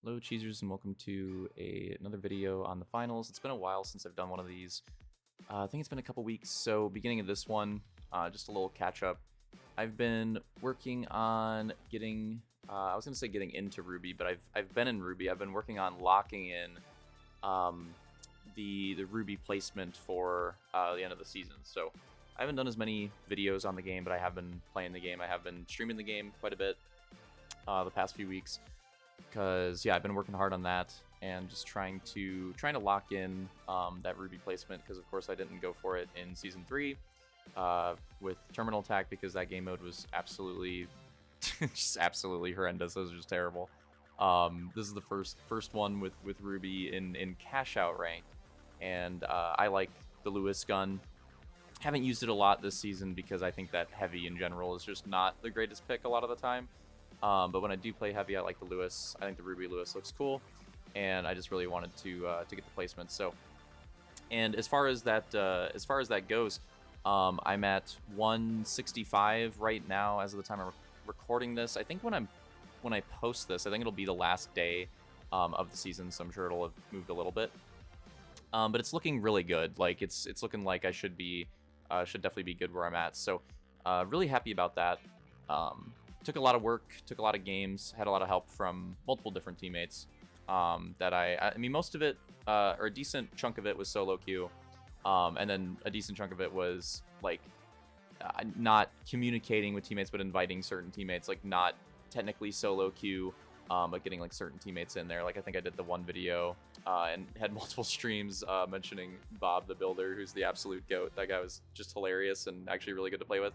Hello, cheesers, and welcome to another video on the finals. It's been a while since I've done one of these. I think it's been a couple weeks, so beginning of this one, just a little catch up. I've been working on getting, I was going to say getting into Ruby, but I've been in Ruby. I've been working on locking in the Ruby placement for the end of the season. So I haven't done as many videos on the game, but I have been playing the game. I have been streaming the game quite a bit the past few weeks. Because yeah, I've been working hard on that and just trying to lock in that Ruby placement. Because of course I didn't go for it in season 3 with Terminal Attack because that game mode was absolutely just absolutely horrendous. It was just terrible. This is the first one with Ruby in cash out rank, and I like the Lewis gun. Haven't used it a lot this season because I think that heavy in general is just not the greatest pick a lot of the time. But when I do play heavy, I like the Lewis. I think the Ruby Lewis looks cool, and I just really wanted to get the placement. So, and as far as that goes, I'm at 165 right now as of the time I'm recording this. I think when I post this, I think it'll be the last day of the season, so I'm sure it'll have moved a little bit. But it's looking really good. Like it's looking like I should definitely be good where I'm at. So, really happy about that. Took a lot of work, took a lot of games, had a lot of help from multiple different teammates. That I mean, most of it, or a decent chunk of it was solo queue, and then a decent chunk of it was like not communicating with teammates, but inviting certain teammates, like not technically solo queue, but getting like certain teammates in there. Like I think I did the one video and had multiple streams mentioning Bob the Builder, who's the absolute goat. That guy was just hilarious and actually really good to play with.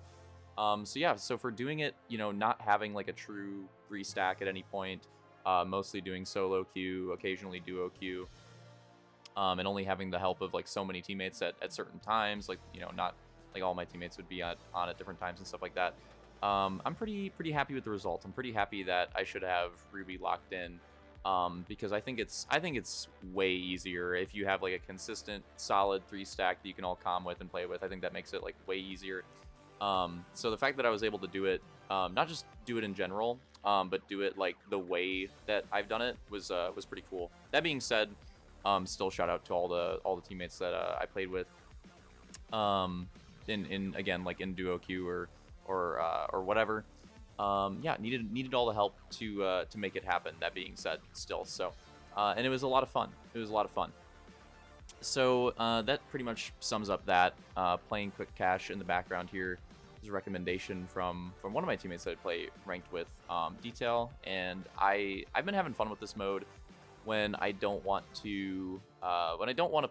So yeah, so for doing it, not having like a true 3-stack at any point, mostly doing solo queue, occasionally duo queue, and only having the help of like so many teammates at certain times, like, not like all my teammates would be on at different times and stuff like that. I'm pretty happy with the result. I'm pretty happy that I should have Ruby locked in, because I think it's way easier if you have like a consistent, solid 3-stack that you can all calm with and play with. I think that makes it like way easier. So the fact that I was able to do it, not just do it in general, but do it like the way that I've done it was pretty cool. That being said, still shout out to all the teammates that I played with, in again like in duo queue or whatever. Yeah, needed all the help to make it happen. That being said, still and it was a lot of fun. So that pretty much sums up that. Playing Quick Cash in the background here is a recommendation from one of my teammates that I play ranked with, Detail, and I've been having fun with this mode when I don't want to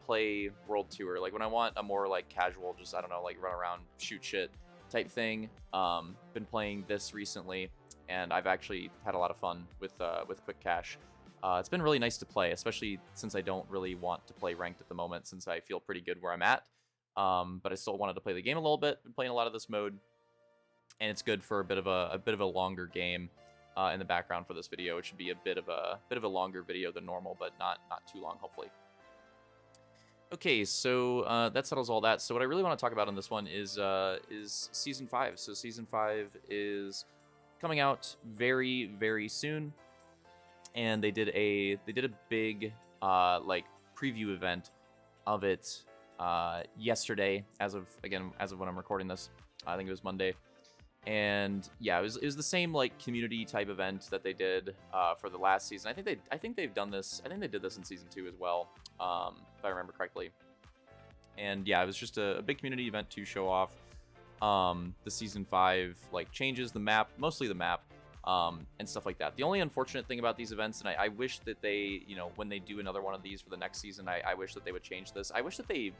play World Tour, like when I want a more like casual, just I don't know, like run around, shoot shit type thing. Been playing this recently, and I've actually had a lot of fun with Quick Cash. It's been really nice to play, especially since I don't really want to play ranked at the moment, since I feel pretty good where I'm at. But I still wanted to play the game a little bit. Been playing a lot of this mode, and it's good for a bit of a longer game in the background for this video. It should be a bit of a longer video than normal, but not too long, hopefully. Okay, so that settles all that. So what I really want to talk about on this one is season 5. So season 5 is coming out very, very soon. And they did a big like preview event of it yesterday, as of when I'm recording this. I think it was Monday. And yeah, it was the same like community type event that they did for the last season. I think they've done this. I think they did this in season 2 as well, if I remember correctly. And yeah, it was just a big community event to show off the season 5 like changes, the map, mostly the map. And stuff like that. The only unfortunate thing about these events, and I wish that they, when they do another one of these for the next season, I wish that they would change this. I wish that they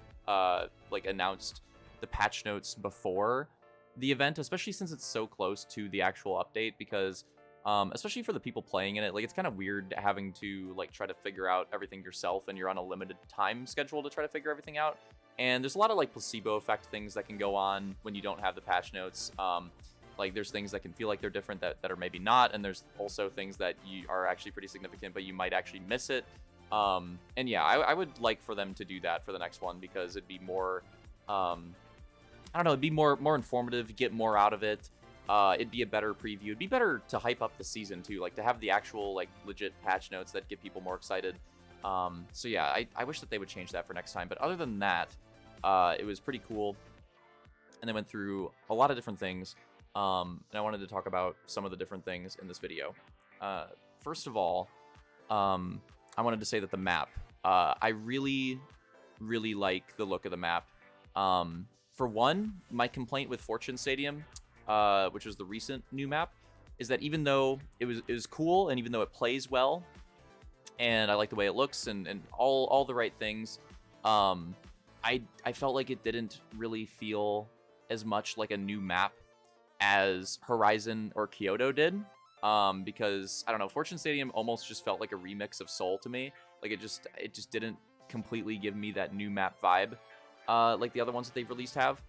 like announced the patch notes before the event, especially since it's so close to the actual update, because especially for the people playing in it, like it's kind of weird having to like try to figure out everything yourself, and you're on a limited time schedule to try to figure everything out. And there's a lot of like placebo effect things that can go on when you don't have the patch notes. Like there's things that can feel like they're different that are maybe not, and there's also things that you are actually pretty significant, but you might actually miss it. And yeah, I would like for them to do that for the next one, because it'd be more, I don't know, it'd be more informative, get more out of it. it'd be a better preview. It'd be better to hype up the season too, like to have the actual like legit patch notes that get people more excited. So yeah, I wish that they would change that for next time. But other than that, it was pretty cool, and they went through a lot of different things. And I wanted to talk about some of the different things in this video. First of all, I wanted to say that the map, I really, really like the look of the map. For one, my complaint with Fortune Stadium, which was the recent new map, is that even though it was cool and even though it plays well, and I like the way it looks and all the right things, I felt like it didn't really feel as much like a new map as Horizon or Kyoto did. Because I don't know, Fortune Stadium almost just felt like a remix of Seoul to me. Like it just didn't completely give me that new map vibe, like the other ones that they've released have.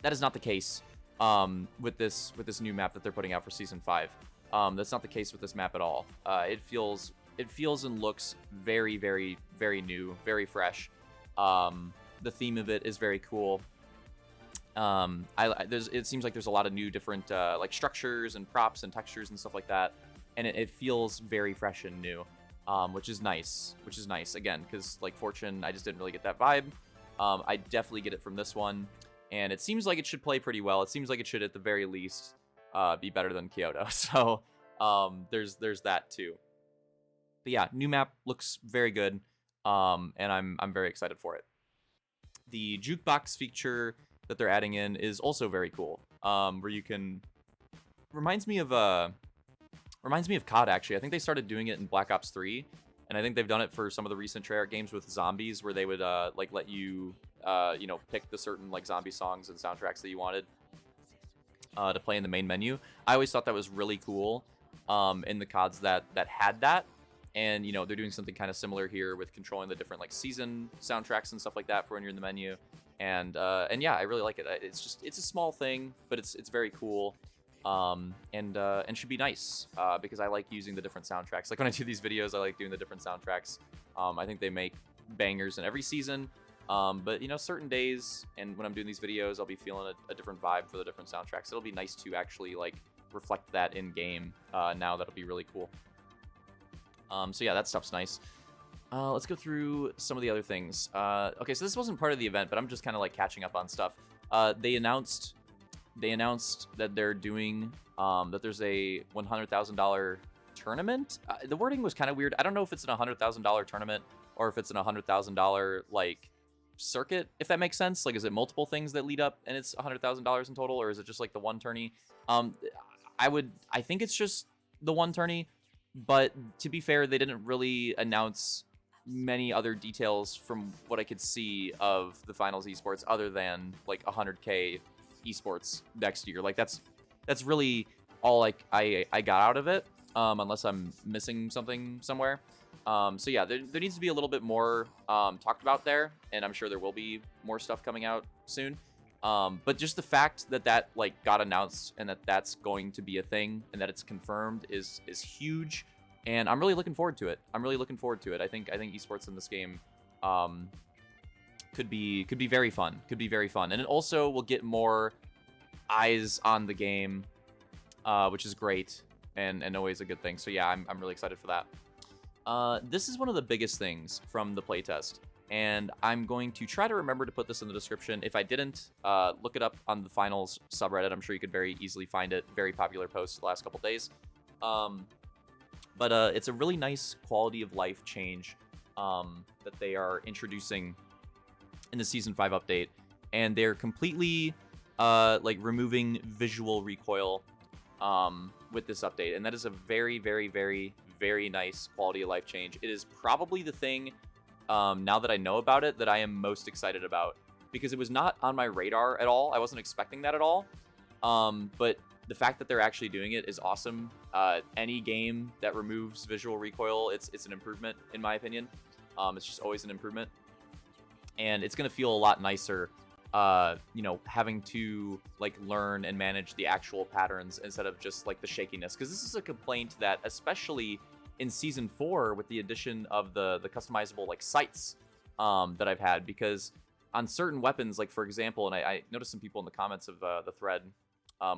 That is not the case with this new map that they're putting out for Season 5. That's not the case with this map at all. It feels and looks very, very, very new, very fresh. The theme of it is very cool. It seems like there's a lot of new different like structures and props and textures and stuff like that, and it feels very fresh and new, which is nice. Again, because like Fortune, I just didn't really get that vibe. I definitely get it from this one, and it seems like it should play pretty well. It seems like it should at the very least be better than Kyoto. So there's that too. But yeah, new map looks very good, and I'm very excited for it. The jukebox feature that they're adding in is also very cool, where you can reminds me of COD, actually. I think they started doing it in Black Ops 3, and I think they've done it for some of the recent Treyarch games with zombies, where they would like let you pick the certain like zombie songs and soundtracks that you wanted to play in the main menu. I always thought that was really cool in the CODs that had that. And they're doing something kind of similar here with controlling the different like season soundtracks and stuff like that for when you're in the menu. And yeah, I really like it. It's a small thing, but it's very cool, and should be nice, because I like using the different soundtracks. Like when I do these videos, I like doing the different soundtracks. I think they make bangers in every season, but certain days and when I'm doing these videos, I'll be feeling a different vibe for the different soundtracks. It'll be nice to actually like reflect that in game. Now that'll be really cool. So yeah, that stuff's nice. Let's go through some of the other things. Okay, so this wasn't part of the event, but I'm just kind of like catching up on stuff. They announced that they're doing that there's a $100,000 tournament. The wording was kind of weird. I don't know if it's an $100,000 tournament or if it's an $100,000 like circuit, if that makes sense. Like, is it multiple things that lead up and it's $100,000 in total, or is it just like the one tourney? I think it's just the one tourney, but to be fair, they didn't really announce many other details from what I could see of the finals esports, other than like 100K esports next year. Like that's really all I got out of it, unless I'm missing something somewhere. So yeah, there needs to be a little bit more talked about there, and I'm sure there will be more stuff coming out soon. But just the fact that like got announced and that's going to be a thing and that it's confirmed is huge, and I'm really looking forward to it. I think esports in this game could be very fun. And it also will get more eyes on the game, which is great and always a good thing. So yeah, I'm really excited for that. This is one of the biggest things from the playtest, and I'm going to try to remember to put this in the description. If I didn't, look it up on the finals subreddit. I'm sure you could very easily find it. Very popular post the last couple days. But it's a really nice quality of life change that they are introducing in the Season 5 update. And they're completely like removing visual recoil with this update. And that is a very, very, very, very nice quality of life change. It is probably the thing, now that I know about it, that I am most excited about, because it was not on my radar at all. I wasn't expecting that at all. But the fact that they're actually doing it is awesome. Any game that removes visual recoil, it's an improvement, in my opinion. It's just always an improvement. And it's going to feel a lot nicer, having to like learn and manage the actual patterns instead of just like the shakiness. Because this is a complaint that, especially in Season 4 with the addition of the customizable like sights that I've had, because on certain weapons, like for example, and I noticed some people in the comments of the thread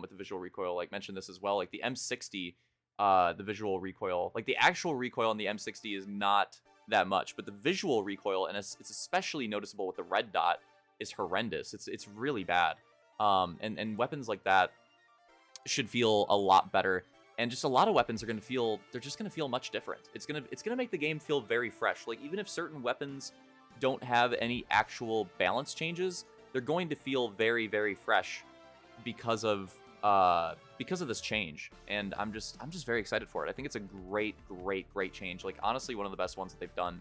with the visual recoil. Like mentioned this as well. Like the M60, the visual recoil, like the actual recoil on the M60 is not that much, but the visual recoil, and it's especially noticeable with the red dot, is horrendous. It's really bad. And weapons like that should feel a lot better. And just a lot of weapons are going to feel, they're just going to feel much different. It's going to make the game feel very fresh. Like even if certain weapons don't have any actual balance changes, they're going to feel very, very fresh because of this change. And I'm just very excited for it. I think it's a great change. Like honestly, one of the best ones that they've done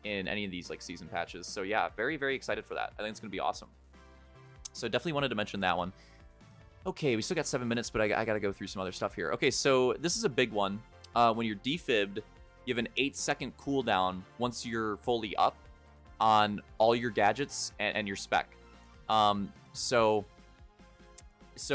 in any of these like season patches. So yeah, very, very excited for that. I think it's going to be awesome. So definitely wanted to mention that one. Okay, we still got 7 minutes, but I got to go through some other stuff here. Okay, so this is a big one. When you're defibbed, you have an 8-second cooldown once you're fully up on all your gadgets and your spec. So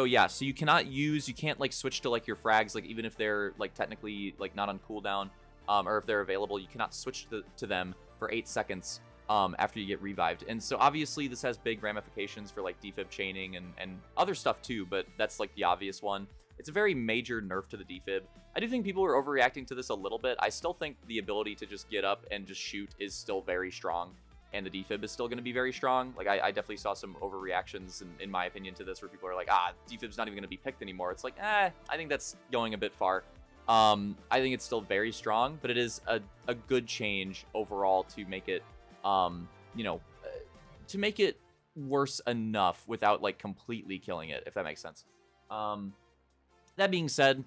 yeah, so you can't like switch to like your frags, like even if they're like technically like not on cooldown, or if they're available, you cannot switch to them for 8 seconds after you get revived. And so obviously this has big ramifications for like defib chaining and other stuff too, but that's like the obvious one. It's a very major nerf to the defib. I do think people are overreacting to this a little bit. I still think the ability to just get up and just shoot is still very strong, and the defib is still going to be very strong. Like I definitely saw some overreactions in my opinion to this, where people are like, defib's not even going to be picked anymore. It's like, I think that's going a bit far. I think it's still very strong, but it is a good change overall to make it to make it worse enough without like completely killing it, if that makes sense. That being said,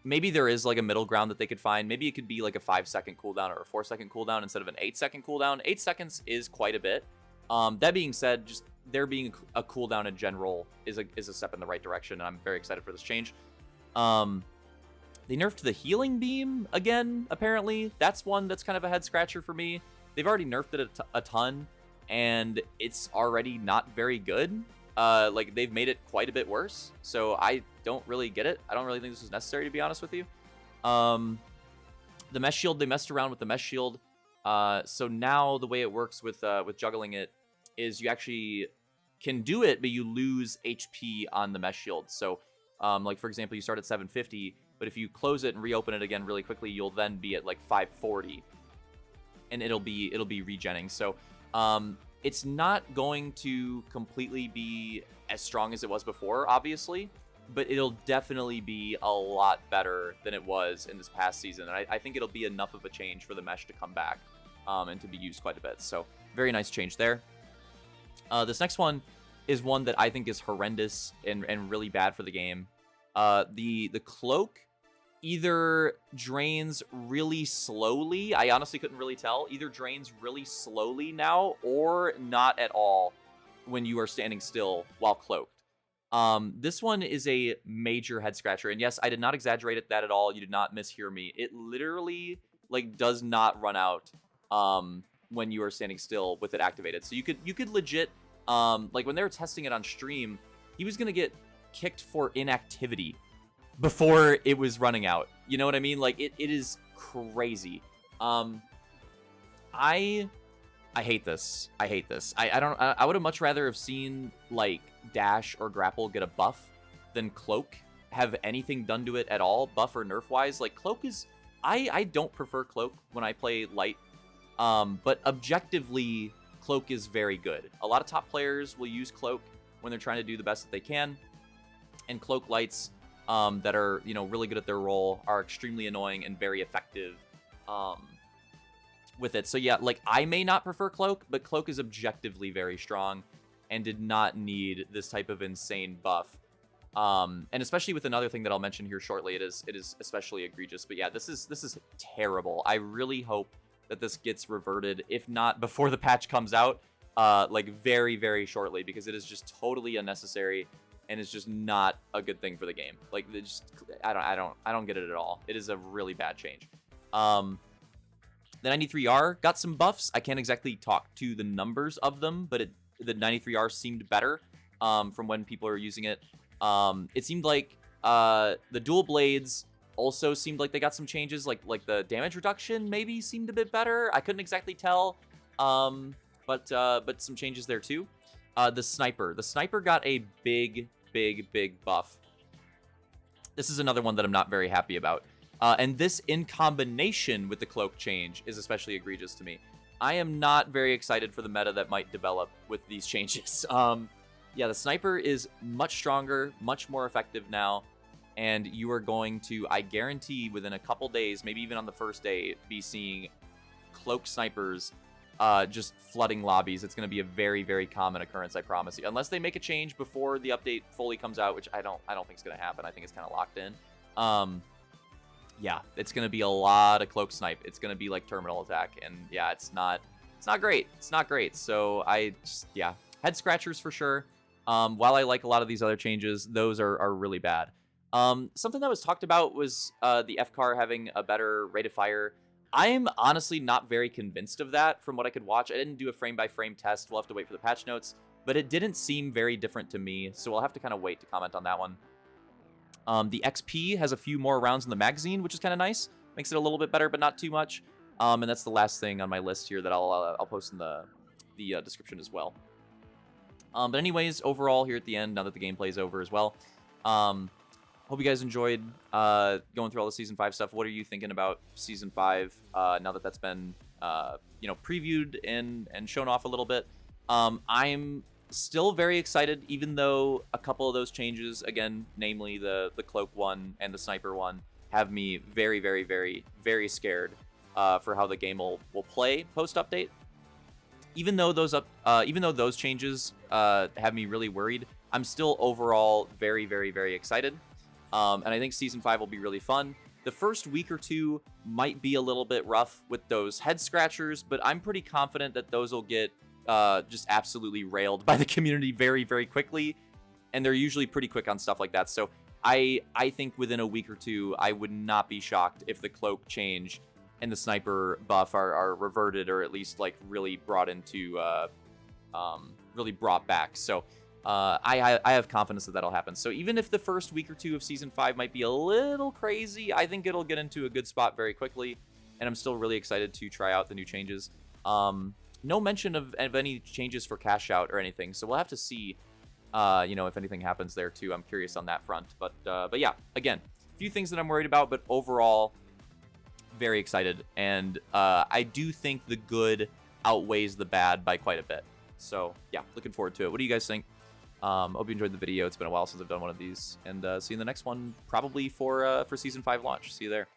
maybe there is like a middle ground that they could find. Maybe it could be like a 5-second cooldown or a 4-second cooldown instead of an 8-second cooldown. 8 seconds is quite a bit. That being said, just there being a cooldown in general is a step in the right direction, and I'm very excited for this change. They nerfed the healing beam again, apparently. That's one that's kind of a head scratcher for me. They've already nerfed it a ton, and it's already not very good. Like, they've made it quite a bit worse, so I don't really get it. I don't really think this is necessary, to be honest with you. The mesh shield, they messed around with the mesh shield. So now the way it works with juggling it is you actually can do it, but you lose HP on the mesh shield. So, like, for example, you start at 750, but if you close it and reopen it again really quickly, you'll then be at, like, 540. And it'll be regenning. So it's not going to completely be as strong as it was before, obviously, but it'll definitely be a lot better than it was in this past season. And I think it'll be enough of a change for the mesh to come back and to be used quite a bit. So very nice change there. This next one is one that I think is horrendous and really bad for the game. The cloak either drains really slowly. I honestly couldn't really tell. Either drains really slowly now or not at all when you are standing still while cloaked. This one is a major head scratcher. And yes, I did not exaggerate that at all. You did not mishear me. It literally like does not run out when you are standing still with it activated. So you could legit like when they were testing it on stream, he was gonna get kicked for inactivity before it was running out. You know what I mean? Like it is crazy. I hate this. I hate this. I would have much rather have seen like dash or grapple get a buff than cloak have anything done to it at all, buff or nerf wise. Like cloak is, I don't prefer cloak when I play light. But objectively cloak is very good. A lot of top players will use cloak when they're trying to do the best that they can, and cloak lights that are, you know, really good at their role are extremely annoying and very effective with it. So yeah, like I may not prefer cloak, but cloak is objectively very strong and did not need this type of insane buff. And especially with another thing that I'll mention here shortly, it is especially egregious. But yeah, this is terrible. I really hope that this gets reverted, if not before the patch comes out, like very, very shortly, because it is just totally unnecessary. And it's just not a good thing for the game. Like, I don't get it at all. It is a really bad change. The 93R got some buffs. I can't exactly talk to the numbers of them, but the 93R seemed better from when people are using it. It seemed like the dual blades also seemed like they got some changes. Like the damage reduction maybe seemed a bit better. I couldn't exactly tell, but some changes there too. The sniper got a big buff This is another one that I'm not very happy about. And this, in combination with the cloak change, is especially egregious to me. I am not very excited for the meta that might develop with these changes. Yeah, the sniper is much stronger, much more effective now, and you are going to, I guarantee, within a couple days, maybe even on the first day, be seeing cloak snipers just flooding lobbies. It's going to be a very, very common occurrence, I promise you. Unless they make a change before the update fully comes out, which I don't think is going to happen. I think it's kind of locked in. Yeah, it's going to be a lot of cloak snipe. It's going to be like terminal attack, and yeah, it's not great. It's not great. So yeah, head scratchers for sure. While I like a lot of these other changes, those are really bad. Something that was talked about was the FCAR having a better rate of fire. I'm honestly not very convinced of that from what I could watch. I didn't do a frame-by-frame test. We'll have to wait for the patch notes, but it didn't seem very different to me, so I'll have to kind of wait to comment on that one. The XP has a few more rounds in the magazine, which is kind of nice. Makes it a little bit better, but not too much. And that's the last thing on my list here that I'll post in the description as well. But anyways, overall here at the end, now that the gameplay is over as well, hope you guys enjoyed going through all the Season 5 stuff. What are you thinking about Season 5 now that that's been previewed and shown off a little bit? I'm still very excited, even though a couple of those changes, again, namely the cloak one and the sniper one, have me very, very, very, very scared for how the game will play post-update. Even though those changes have me really worried, I'm still overall very, very, very excited. And I think Season 5 will be really fun. The first week or two might be a little bit rough with those head scratchers, but I'm pretty confident that those will get just absolutely railed by the community very, very quickly. And they're usually pretty quick on stuff like that. So I think within a week or two, I would not be shocked if the cloak change and the sniper buff are reverted, or at least like really brought into, really brought back. So I have confidence that that'll happen. So even if the first week or two of Season 5 might be a little crazy, I think it'll get into a good spot very quickly. And I'm still really excited to try out the new changes. No mention of any changes for cash out or anything. So we'll have to see, if anything happens there too. I'm curious on that front. But yeah, again, a few things that I'm worried about, but overall, very excited. And I do think the good outweighs the bad by quite a bit. So yeah, looking forward to it. What do you guys think? Hope you enjoyed the video. It's been a while since I've done one of these, and see you in the next one, probably for Season 5 launch. See you there.